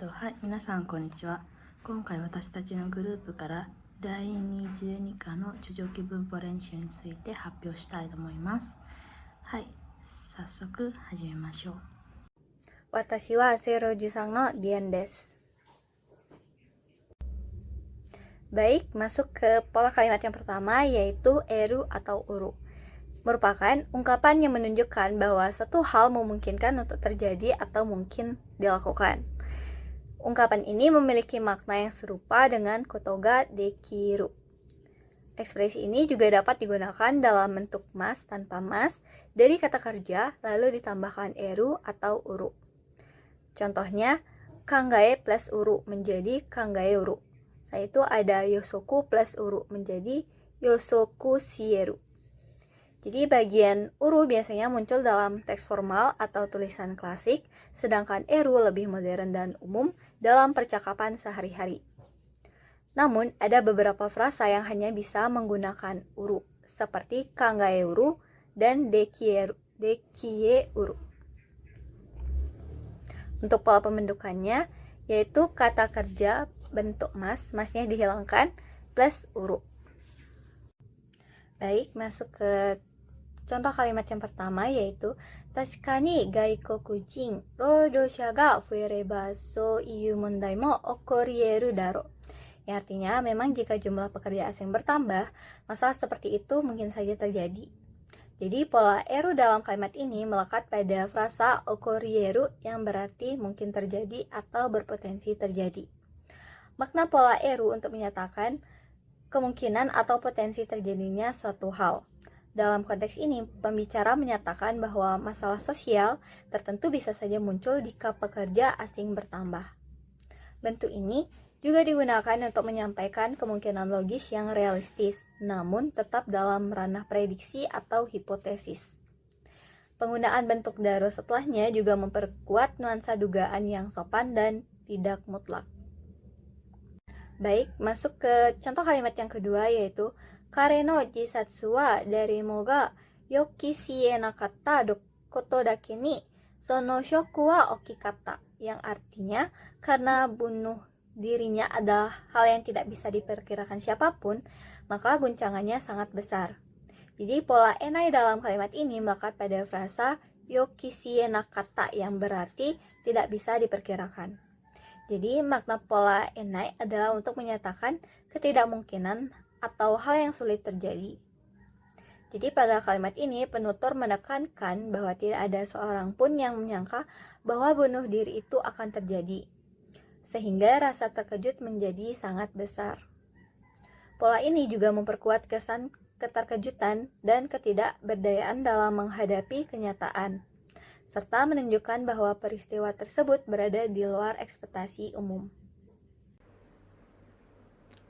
はい、皆さんこんにちは。今回私たちのグループから第22課の中長期文法練習について発表したいと思います。はい、早速始めましょう。私はZero Jusang no Dian des. Baik, masuk ke pola kalimat yang pertama, yaitu eru atau uru. Merupakan ungkapan yang menunjukkan bahwa satu hal memungkinkan untuk terjadi atau mungkin dilakukan. Ungkapan ini memiliki makna yang serupa dengan kotoga dekiru. Ekspresi ini juga dapat digunakan dalam bentuk mas tanpa mas dari kata kerja lalu ditambahkan eru atau uru. Contohnya, kangae plus uru menjadi kangae uru. Setelah itu ada yosoku plus uru menjadi yosoku sieru. Jadi bagian uru biasanya muncul dalam teks formal atau tulisan klasik, sedangkan eru lebih modern dan umum dalam percakapan sehari-hari. Namun, ada beberapa frasa yang hanya bisa menggunakan uru, seperti kangae uru dan dekie uru. Untuk pola pembentukannya, yaitu kata kerja bentuk mas, masnya dihilangkan, plus uru. Baik, masuk ke contoh kalimat yang pertama, yaitu Tashikani gaikokujin roujoushya ga fuereba so iu mondai mo okorieru daro. Yang artinya, memang jika jumlah pekerja asing bertambah, masalah seperti itu mungkin saja terjadi. Jadi pola eru dalam kalimat ini melekat pada frasa okorieru yang berarti mungkin terjadi atau berpotensi terjadi. Makna pola eru untuk menyatakan kemungkinan atau potensi terjadinya suatu hal. Dalam konteks ini, pembicara menyatakan bahwa masalah sosial tertentu bisa saja muncul jika pekerja asing bertambah. Bentuk ini juga digunakan untuk menyampaikan kemungkinan logis yang realistis, namun tetap dalam ranah prediksi atau hipotesis. Penggunaan bentuk daro setelahnya juga memperkuat nuansa dugaan yang sopan dan tidak mutlak. Baik, masuk ke contoh kalimat yang kedua, yaitu Kare no jisatsu wa darimo ga yokishie nakatta koto dake ni sono shoku wa okikatta. Yang artinya, karena bunuh dirinya adalah hal yang tidak bisa diperkirakan siapapun, maka guncangannya sangat besar. Jadi pola enai dalam kalimat ini melekat pada frasa yokishie nakatta yang berarti tidak bisa diperkirakan. Jadi makna pola enai adalah untuk menyatakan ketidakmungkinan atau hal yang sulit terjadi. Jadi pada kalimat ini penutur menekankan bahwa tidak ada seorang pun yang menyangka bahwa bunuh diri itu akan terjadi, sehingga rasa terkejut menjadi sangat besar. Pola ini juga memperkuat kesan keterkejutan dan ketidakberdayaan dalam menghadapi kenyataan, serta menunjukkan bahwa peristiwa tersebut berada di luar ekspektasi umum.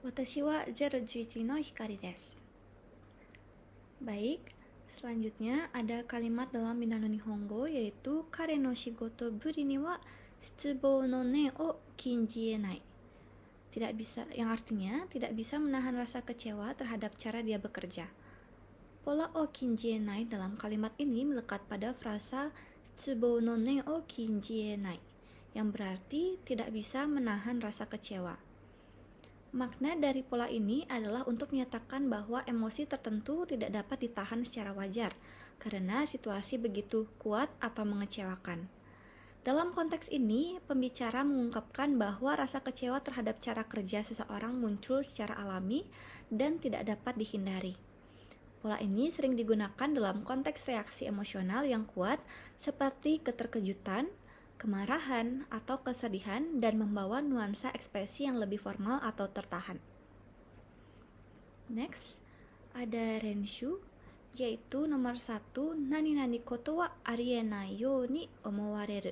Watashi wa 011 no hikari desu. Baik, selanjutnya ada kalimat dalam Minano Nihongo, yaitu Kare no shigoto buri ni wa shitsubou no nen o kinjienai. Tidak bisa, yang artinya tidak bisa menahan rasa kecewa terhadap cara dia bekerja. Pola o kinjienai dalam kalimat ini melekat pada frasa shitsubou no nen o kinjienai, yang berarti tidak bisa menahan rasa kecewa. Makna dari pola ini adalah untuk menyatakan bahwa emosi tertentu tidak dapat ditahan secara wajar karena situasi begitu kuat atau mengecewakan. Dalam konteks ini, pembicara mengungkapkan bahwa rasa kecewa terhadap cara kerja seseorang muncul secara alami dan tidak dapat dihindari. Pola ini sering digunakan dalam konteks reaksi emosional yang kuat seperti keterkejutan, kemarahan, atau kesedihan, dan membawa nuansa ekspresi yang lebih formal atau tertahan. Next, ada renshu, yaitu nomor 1, nani-nani koto wa arienai yo ni omowareru.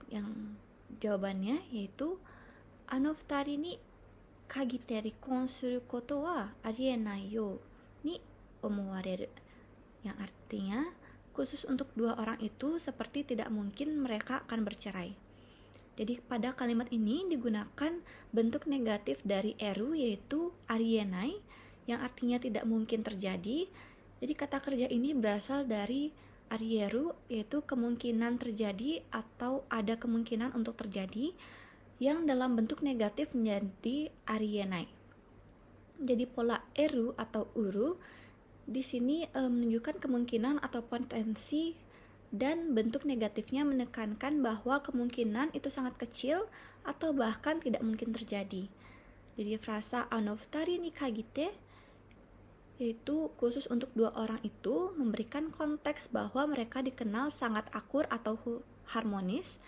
Yang jawabannya yaitu futari ni kagite rikon suru koto wa arienai yo ni omowareru. Yang artinya, khusus untuk dua orang itu seperti tidak mungkin mereka akan bercerai. Jadi pada kalimat ini digunakan bentuk negatif dari eru, yaitu arienai, yang artinya tidak mungkin terjadi. Jadi kata kerja ini berasal dari arieru yaitu kemungkinan terjadi atau ada kemungkinan untuk terjadi, yang dalam bentuk negatif menjadi arienai. Jadi pola eru atau uru di sini menunjukkan kemungkinan atau potensi, dan bentuk negatifnya menekankan bahwa kemungkinan itu sangat kecil atau bahkan tidak mungkin terjadi. Jadi frasa anoftari ni kagite yaitu khusus untuk dua orang itu memberikan konteks bahwa mereka dikenal sangat akur atau harmonis,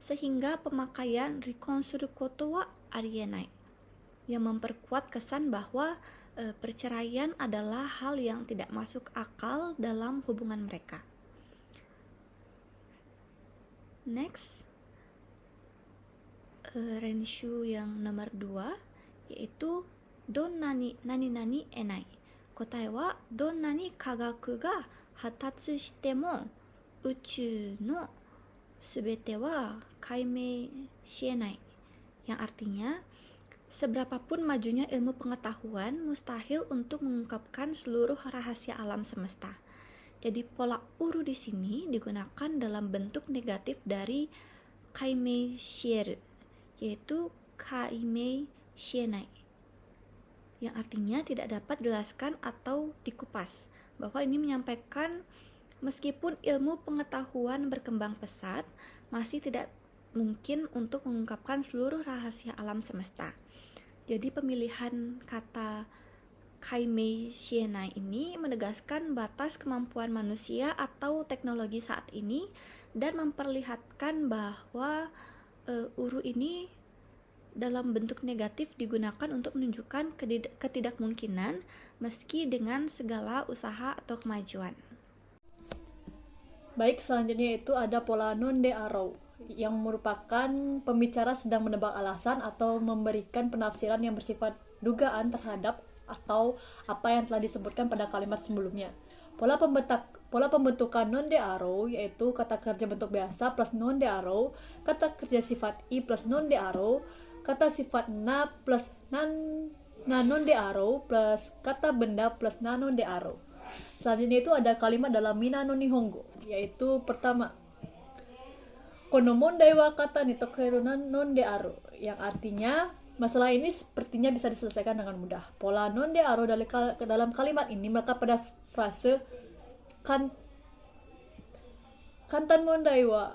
sehingga pemakaian rikonsuru koto wa arienai yang memperkuat kesan bahwa perceraian adalah hal yang tidak masuk akal dalam hubungan mereka. Next, renshu yang nomor 2 yaitu don nani nani enai. Kotae wa don nani kagaku ga hatatsu shite mo uchu no subete wa kaimei shienai. Yang artinya, seberapapun majunya ilmu pengetahuan, mustahil untuk mengungkapkan seluruh rahasia alam semesta. Jadi pola uru di sini digunakan dalam bentuk negatif dari kaimei shieru, yaitu kaimei shienai, yang artinya tidak dapat dijelaskan atau dikupas. Bahwa ini menyampaikan meskipun ilmu pengetahuan berkembang pesat, masih tidak mungkin untuk mengungkapkan seluruh rahasia alam semesta. Jadi pemilihan kata kaimei shienai ini menegaskan batas kemampuan manusia atau teknologi saat ini dan memperlihatkan bahwa uru ini dalam bentuk negatif digunakan untuk menunjukkan ketidakmungkinan meski dengan segala usaha atau kemajuan. Baik, selanjutnya itu ada pola non de aro yang merupakan pembicara sedang menebak alasan atau memberikan penafsiran yang bersifat dugaan terhadap atau apa yang telah disebutkan pada kalimat sebelumnya. Pola pembentukan non de aro yaitu kata kerja bentuk biasa plus non de aro, kata kerja sifat i plus non de aro, kata sifat na plus non de aro plus kata benda plus non de aro. Selanjutnya itu ada kalimat dalam Mina no Nihongo, yaitu pertama, kono mondai wa kata ni tokeru non de aro, yang artinya masalah ini sepertinya bisa diselesaikan dengan mudah. Pola non de aro dalam kalimat ini melekat pada frase kantan mondai wa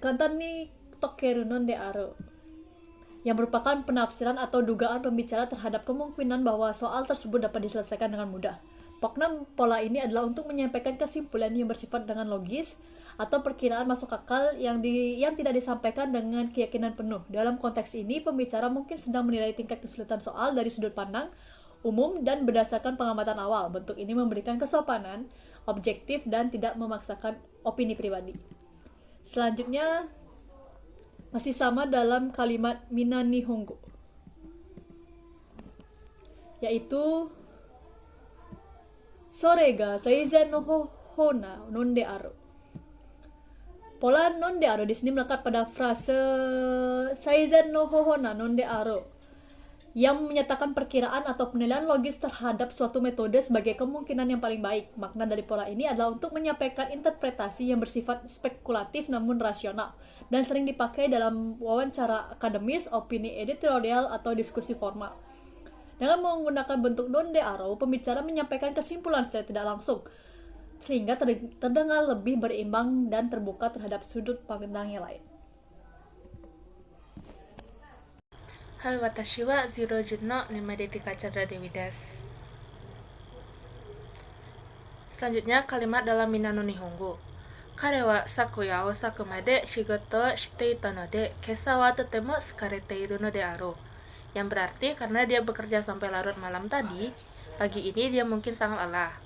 kantan ni tokeru non de aro, yang merupakan penafsiran atau dugaan pembicara terhadap kemungkinan bahwa soal tersebut dapat diselesaikan dengan mudah. Makna pola ini adalah untuk menyampaikan kesimpulan yang bersifat dengan logis atau perkiraan masuk akal yang tidak disampaikan dengan keyakinan penuh. Dalam konteks ini, pembicara mungkin sedang menilai tingkat kesulitan soal dari sudut pandang umum dan berdasarkan pengamatan awal. Bentuk ini memberikan kesopanan, objektif, dan tidak memaksakan opini pribadi. Selanjutnya, masih sama dalam kalimat Mina Nihongo, yaitu sore ga saizen no hona non de aro. Pola non de aro di sini melekat pada frase saizen no hona non de aro yang menyatakan perkiraan atau penilaian logis terhadap suatu metode sebagai kemungkinan yang paling baik. Makna dari pola ini adalah untuk menyampaikan interpretasi yang bersifat spekulatif namun rasional dan sering dipakai dalam wawancara akademis, opini editorial, atau diskusi formal. Dengan menggunakan bentuk non de aro, pembicara menyampaikan kesimpulan secara tidak langsung, sehingga terdengar lebih berimbang dan terbuka terhadap sudut pandang yang lain. Hai, watashi wa Zero Jun no Nimadetika Chandra Dewi desu. Selanjutnya kalimat dalam Mina no Nihongo. Kare wa sakuya osaku made shigoto o shite ita node, kessa wa totemo tsukarete iru no de aro. Yang berarti karena dia bekerja sampai larut malam tadi, pagi ini dia mungkin sangat lelah.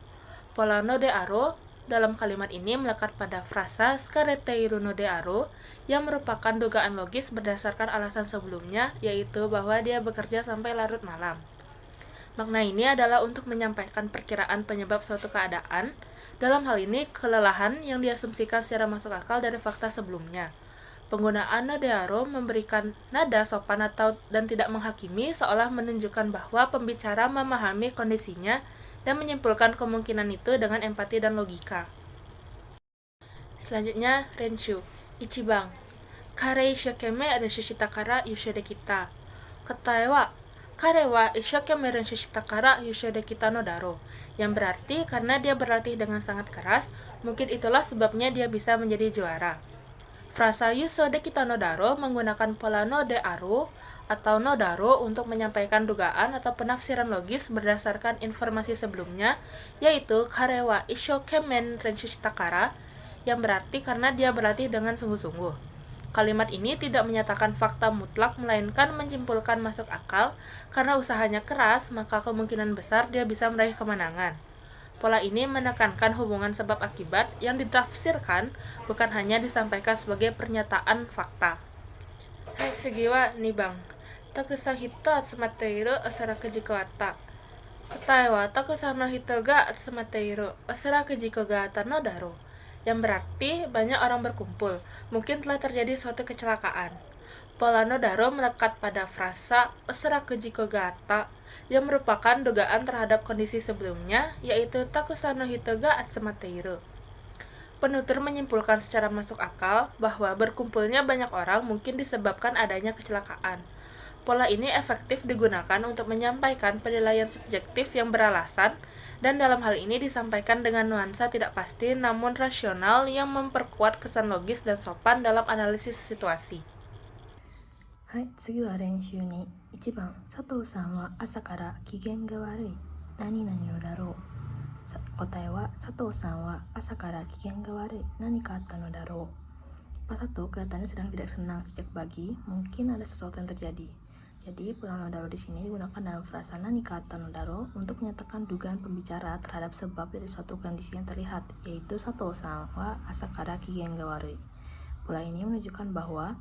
Pola no de aro dalam kalimat ini melekat pada frasa tsukarete iru no de aro yang merupakan dugaan logis berdasarkan alasan sebelumnya, yaitu bahwa dia bekerja sampai larut malam. Makna ini adalah untuk menyampaikan perkiraan penyebab suatu keadaan, dalam hal ini kelelahan yang diasumsikan secara masuk akal dari fakta sebelumnya. Penggunaan no de aro memberikan nada sopan dan tidak menghakimi, seolah menunjukkan bahwa pembicara memahami kondisinya dan menyimpulkan kemungkinan itu dengan empati dan logika. Selanjutnya, Renshu. Ichiban. Kare ishokeme renshu shita kara yushu de kita. Katae wa kare wa ishokeme renshu shita kara yushu de kita no daro. Yang berarti karena dia berlatih dengan sangat keras, mungkin itulah sebabnya dia bisa menjadi juara. Frasa yusho de kita no daro menggunakan pola no de aru atau no daro untuk menyampaikan dugaan atau penafsiran logis berdasarkan informasi sebelumnya, yaitu kare wa ishokeme renshu shita kara, yang berarti karena dia berlatih dengan sungguh-sungguh. Kalimat ini tidak menyatakan fakta mutlak, melainkan menyimpulkan masuk akal. Karena usahanya keras, maka kemungkinan besar dia bisa meraih kemenangan. Pola ini menekankan hubungan sebab akibat yang ditafsirkan, bukan hanya disampaikan sebagai pernyataan fakta. Hai, segi wa nibang. Takusan hito atsumate iru osaraku jiku atta. Katae wa takusan no hito ga atsumate iru osaraku jiku ga atta no daro. Yang berarti banyak orang berkumpul, mungkin telah terjadi suatu kecelakaan. Pola no daro melekat pada frasa osaraku jiku ga atta yang merupakan dugaan terhadap kondisi sebelumnya, yaitu takusan no hito ga atsumate iru. Penutur menyimpulkan secara masuk akal bahwa berkumpulnya banyak orang mungkin disebabkan adanya kecelakaan. Pola ini efektif digunakan untuk menyampaikan penilaian subjektif yang beralasan, dan dalam hal ini disampaikan dengan nuansa tidak pasti namun rasional yang memperkuat kesan logis dan sopan dalam analisis situasi. はい、次は練習に1番、佐藤さんは朝から機嫌が悪い。何々をだろう。答えは、佐藤さんは朝から機嫌が悪い。何かあったのだろう。Pak Satu kelihatannya sedang tidak senang sejak pagi, mungkin ada sesuatu yang terjadi. Jadi, pola no daro di sini digunakan dalam frasa nani ka atta no daro untuk menyatakan dugaan pembicara terhadap sebab dari suatu kondisi yang terlihat, yaitu Sato-san wa asakara kigen ga warui. Pola ini menunjukkan bahwa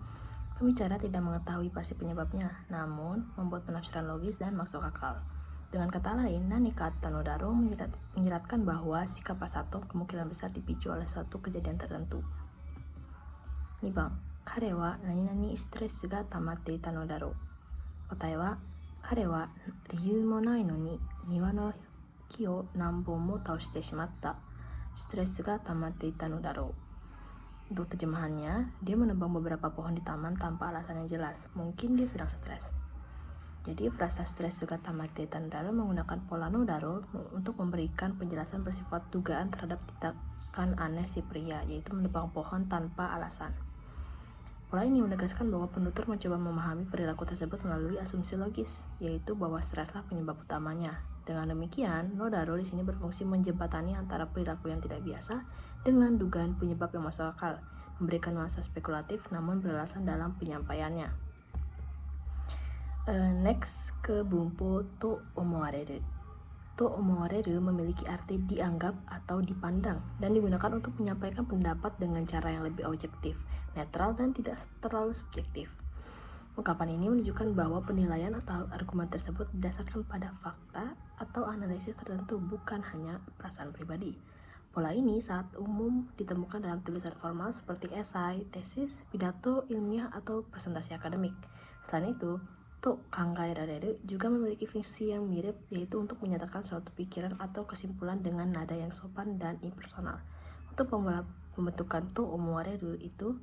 pembicara tidak mengetahui pasti penyebabnya, namun membuat penafsiran logis dan masuk akal. Dengan kata lain, nani ka atta no daro menjelaskan bahwa sikap Pak Sato kemungkinan besar dipicu oleh suatu kejadian tertentu. 2番、彼は何々ストレスが溜まっていたのだろう。答えは、彼は理由もないのに庭の木を何本も倒してしまった。ストレスが溜まっていたのだろう。Untuk terjemahannya, dia menebang beberapa pohon di taman tanpa alasan yang jelas. Mungkin dia sedang stres. Jadi, frasa stres juga tamate tandaro menggunakan pola no daro untuk memberikan penjelasan bersifat dugaan terhadap tindakan aneh si pria, yaitu menebang pohon tanpa alasan. Pola ini menegaskan bahwa penutur mencoba memahami perilaku tersebut melalui asumsi logis, yaitu bahwa streslah penyebab utamanya. Dengan demikian, no daro di sini berfungsi menjembatani antara perilaku yang tidak biasa dengan dugaan penyebab yang masuk akal, memberikan nuansa spekulatif namun beralasan dalam penyampaiannya. Next ke bumpo to omowareru. To omowareru memiliki arti dianggap atau dipandang dan digunakan untuk menyampaikan pendapat dengan cara yang lebih objektif, netral dan tidak terlalu subjektif. Ungkapan ini menunjukkan bahwa penilaian atau argumen tersebut berdasarkan pada fakta atau analisis tertentu, bukan hanya perasaan pribadi. Pola ini sangat umum ditemukan dalam tulisan formal seperti esai, tesis, pidato ilmiah atau presentasi akademik. Selain itu, to kangaerareru juga memiliki fungsi yang mirip, yaitu untuk menyatakan suatu pikiran atau kesimpulan dengan nada yang sopan dan impersonal. Untuk pembentukan to omowareru itu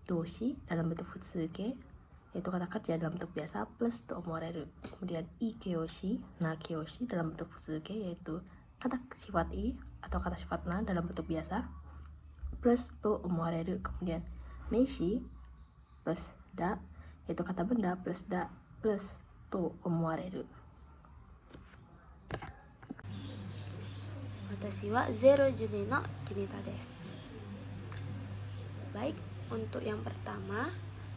doshi dalam bentuk futsuke, yaitu kata kerja dalam bentuk biasa, plus to omowareru. Kemudian ikeoshi, nakeoshi dalam bentuk futsuke, yaitu kata sifat i atau kata sifat na dalam bentuk biasa, plus to omowareru. Kemudian meishi plus da, yaitu kata benda plus da plus to omowareru. Watashi wa 0 Juni no Junita desu. Baik, untuk yang pertama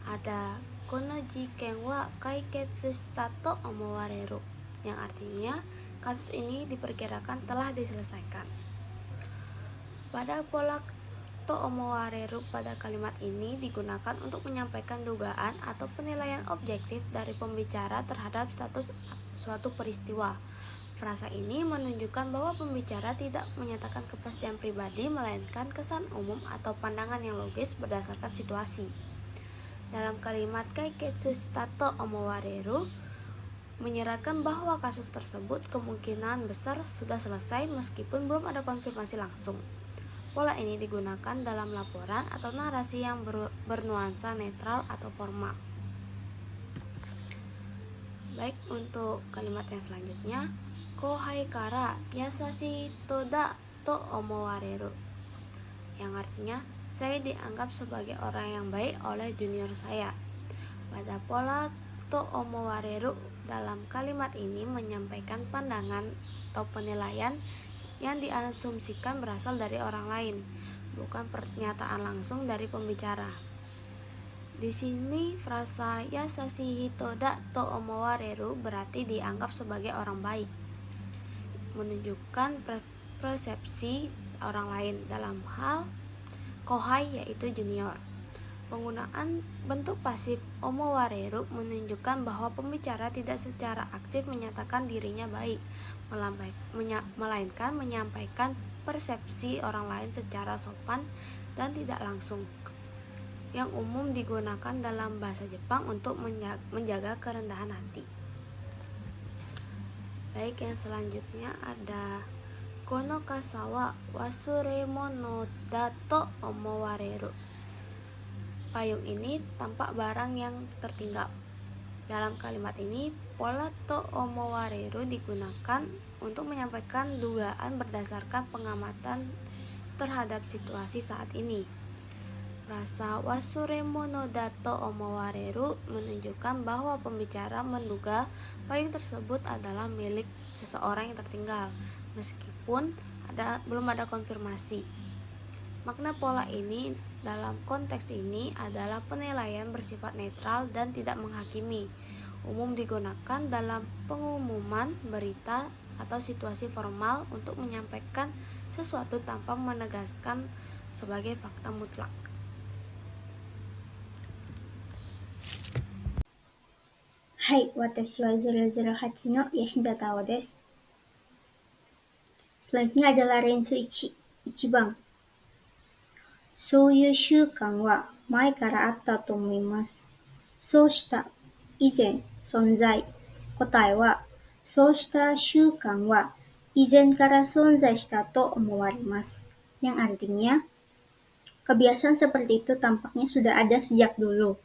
ada kono jiken wa kaiketsu shita to omowareru, yang artinya kasus ini diperkirakan telah diselesaikan. Pada pola to omowareru pada kalimat ini digunakan untuk menyampaikan dugaan atau penilaian objektif dari pembicara terhadap status suatu peristiwa. Frasa ini menunjukkan bahwa pembicara tidak menyatakan kepastian pribadi, melainkan kesan umum atau pandangan yang logis berdasarkan situasi. Dalam kalimat kaiketsu shita to omowareru menyeratkan bahwa kasus tersebut kemungkinan besar sudah selesai meskipun belum ada konfirmasi langsung. Pola ini digunakan dalam laporan atau narasi yang bernuansa netral atau formal. Baik, untuk kalimat yang selanjutnya, kohai kara yasashi toda to omowareru, yang artinya saya dianggap sebagai orang yang baik oleh junior saya. Pada pola to omowareru dalam kalimat ini menyampaikan pandangan atau penilaian yang diasumsikan berasal dari orang lain, bukan pernyataan langsung dari pembicara. Di sini frasa yasashi hitoda to omowareru berarti dianggap sebagai orang baik, menunjukkan persepsi orang lain dalam hal kohai yaitu junior. Penggunaan bentuk pasif omowareru menunjukkan bahwa pembicara tidak secara aktif menyatakan dirinya baik, melainkan menyampaikan persepsi orang lain secara sopan dan tidak langsung, yang umum digunakan dalam bahasa Jepang untuk menjaga kerendahan hati. Baik, yang selanjutnya ada kono kasa wa wasuremono da to omowareru. Payung ini tampak barang yang tertinggal. Dalam kalimat ini, pola to omowareru digunakan untuk menyampaikan dugaan berdasarkan pengamatan terhadap situasi saat ini. Frasa wasuremono da to omowareru menunjukkan bahwa pembicara menduga payung tersebut adalah milik seseorang yang tertinggal, meskipun belum ada konfirmasi. Makna pola ini dalam konteks ini adalah penilaian bersifat netral dan tidak menghakimi. Umum digunakan dalam pengumuman berita atau situasi formal untuk menyampaikan sesuatu tanpa menegaskan sebagai fakta mutlak. Hai, watashi wa 008 no Yashinda Tao desu. Selanjutnya adalah Rensu 1, 1番。そういう習慣は前からあったと思います。そうした以前存在。答えは、そうした習慣は以前から存在したと思われます。Yang artinya, kebiasaan seperti itu tampaknya sudah ada sejak dulu.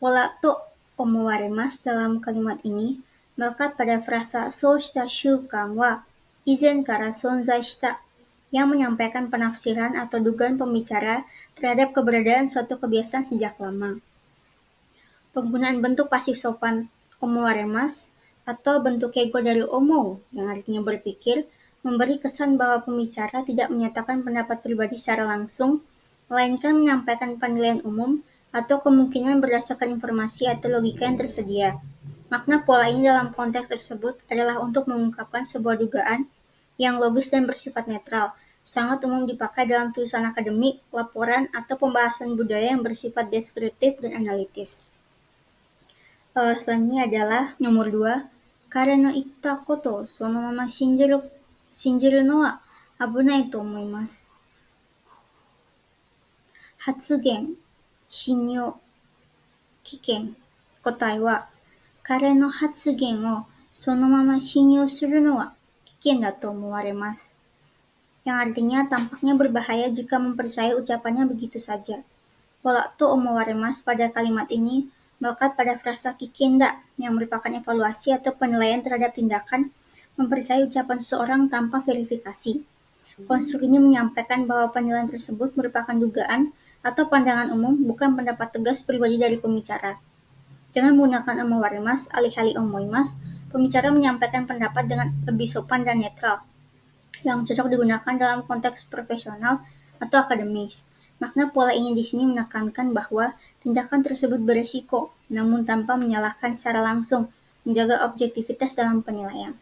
Pola to omowaremas dalam kalimat ini melekat pada frasaそうした習慣は以前から存在したyang menyampaikan penafsiran atau dugaan pembicara terhadap keberadaan suatu kebiasaan sejak lama. Penggunaan bentuk pasif sopan omowaremas atau bentuk keigo dari omo yang artinya berpikir memberi kesan bahwa pembicara tidak menyatakan pendapat pribadi secara langsung, melainkan menyampaikan penilaian umum atau kemungkinan berdasarkan informasi atau logika yang tersedia. Makna pola ini dalam konteks tersebut adalah untuk mengungkapkan sebuah dugaan yang logis dan bersifat netral, sangat umum dipakai dalam tulisan akademik, laporan, atau pembahasan budaya yang bersifat deskriptif dan analitis. Selanjutnya adalah nomor 2, kare no itta koto sono mama shinjiru no wa abunai to omoimasu. Hatsugen, shinyou, kiken. Kotai wa, kare no hatsugen o sono mama shinyou suru no wa kiken da to omowaremasu. Yang artinya tampaknya berbahaya jika mempercayai ucapannya begitu saja. Pola to omowaremas pada kalimat ini melekat pada frasa kikenda yang merupakan evaluasi atau penilaian terhadap tindakan mempercayai ucapan seseorang tanpa verifikasi. Konstruk ini menyampaikan bahwa penilaian tersebut merupakan dugaan atau pandangan umum, bukan pendapat tegas pribadi dari pembicara. Dengan menggunakan omowaremas alih-alih omoimas, pembicara menyampaikan pendapat dengan lebih sopan dan netral, yang cocok digunakan dalam konteks profesional atau akademis. Makna pola ini di sini menekankan bahwa tindakan tersebut beresiko, namun tanpa menyalahkan secara langsung, menjaga objektivitas dalam penilaian.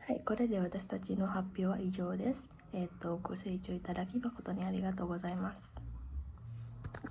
はい、これで私たちの発表は以上です。ご清聴いただき誠にありがとうございます。